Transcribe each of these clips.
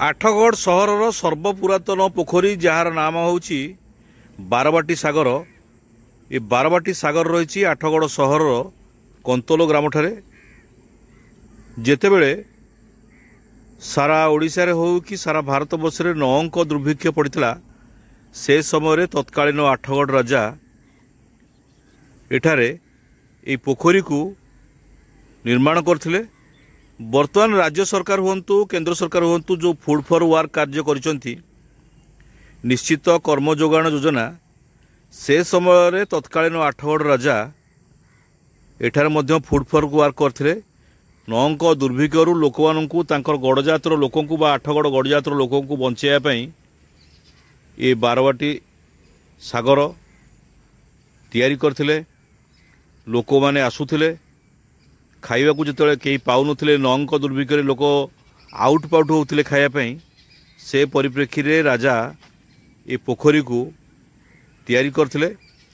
आठगढ़ सहर सर्वपुरातन पोखरी जार नाम हूँ बारवाटी सागर। ये बारवाटी सागर रही आठगढ़ सहर कंतोल ग्राम ठारे जेतेबेले सारा ओडिशा रे हो कि सारा भारत वर्ष रे नौंक दुर्भिक्ष पड़ता से समय तत्कालीन आठगढ़ राजा एठारे ये पोखरी को निर्माण करथिले। वर्तमान राज्य सरकार हुंतु केंद्र सरकार हुंतु जो फूड फॉर वर्क कार्य करिसंती निश्चित कर्म जोगाण योजना से समय तत्कालीन आठगढ़ राजा एठारे मध्य फूड फॉर वर्क करथिले। नौंक दुर्भिक्षरु लोक मानू तांकर गड़जातर लोक आठगढ़ गड़जातर लोक बचाइवाई ये बारवाटी सागर तैयारी करथिले। लोक माने आसुथिले खाइबा को जिते कहीं पाउनथिले नौंक दुर्भिक्ष लोक आउट पाउट होते खायापी से परिप्रेक्षी रे राजा ये पोखरी को तैयारी करथिले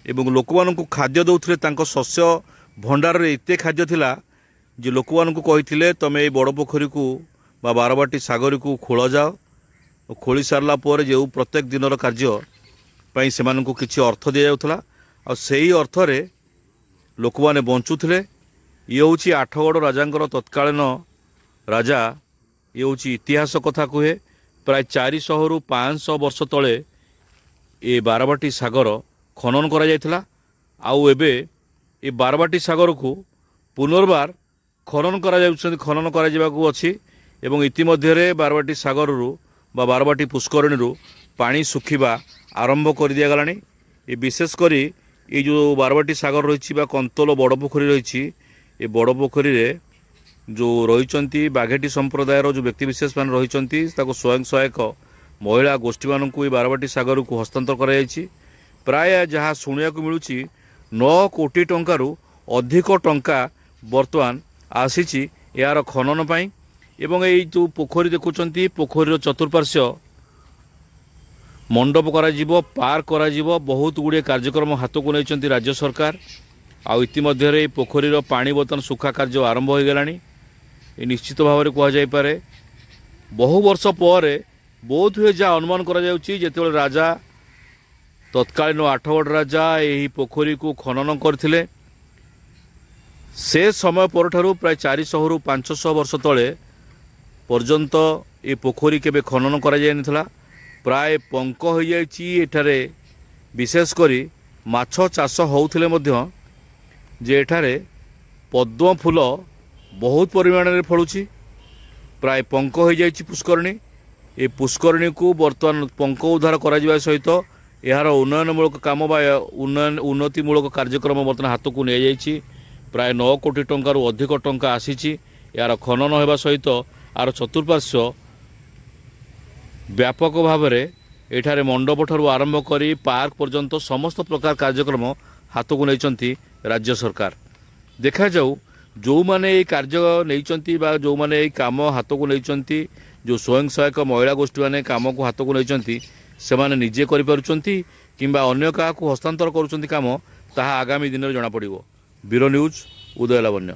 एवं लोक मानू खाद्य दौथिले। तांको शस्य भंडार रे एते खाद्य थिला जे लोक मानू कहिथिले तमे ये बड़ पोखरी को बा बारवाटी सागर को खोल जाओ। खोली सारला पर जो प्रत्येक दिनर कार्य पई सेमानकु किछि अर्थ दिया जाउथला आ सेही अर्थ रे लोक माने बंचुथिले। ये हूँ आठगढ़ राजांकर तत्कालीन राजा ये हूँ इतिहास कथा कहे प्राय 400 रु 500 वर्ष तले ये बारवाटी सागर खनन करा जायथिला। आउ एबे ये बारवाटी सागर को पुनर्बार खनन करा जायबाकू अछि एवं इतिमध्य बारवाटी सागर रु बा बारवाटी पुष्करणी रु पानी सुखिबा आरंभ कर दिया गलानी। ये विशेष करी ये जो बारवाटी सागर रही कंतोल बड़ पोखरी रही ये बड़ पोखरी रे जो रही बाघेटी संप्रदायर जो व्यक्तिविशेष मान रही स्वयं सहायक महिला गोष्ठी मानक ये बारवाटी सागर को हस्तांतर कर प्राय जहाँ शुणा मिलूँ 9 कोटी टंकारु अधिक टंका बर्तमान आसी यार खनन पाई। एवं ये जो पोखरी देखुंत पोखरी चतुर्पार्श्व मंडप करा पार्क करा बहुत गुड़े कार्यक्रम हाथ को नहीं राज्य सरकार। आउ इतिमध्य पोखरीर पानी बर्तन सुखा कार्य आरंभ हो गलानी। निश्चित भाव में कहुपे बहु वर्ष पर बहुत हुए जहाँ अनुमान कर राजा तत्कालीन आठगढ़ राजा यही पोखरी को खनन करथिले से समय पर प्राय 400 रु 500 वर्ष तले पर्यंत ये पोखरी केबे खनन करा जाय नथला। प्राय पंक हो जाठारे विशेष करी माछ चाष होउथिले मध्य जे एठारे पद्म फूल बहुत परिमाण में फलुची। प्राय पंक हो जाए पुष्करणी ये पुष्करणी को बर्तमान पंक उद्धार करा सहित यार उन्नयनमूलक काम उन्नतिमूलक कार्यक्रम बर्तमान हाथ को नहीं जाइए। प्राय 9 कोटी टंकारु अधिक टंका आसी यार खनन होगा सहित यार चतुर्पार्श्व व्यापक भाव में एठारे मंडप ठारू आरंभ करी पार्क पर्यंत समस्त प्रकार कार्यक्रम हाथ को नहीं राज्य सरकार। देखा जाऊ जो माने ये कार्य नहीं जो माने ये काम हाथ को नहीं जो स्वयं सहायक महिला गोष्ठी माने काम को हाथ को नहीं से माने निजे करिपारुचंती किंबा अन्य का हस्तांतर करुचंती काम ताहा आगामी दिन में जना पड़िबो। ब्यूरो न्यूज उदय लावण्य।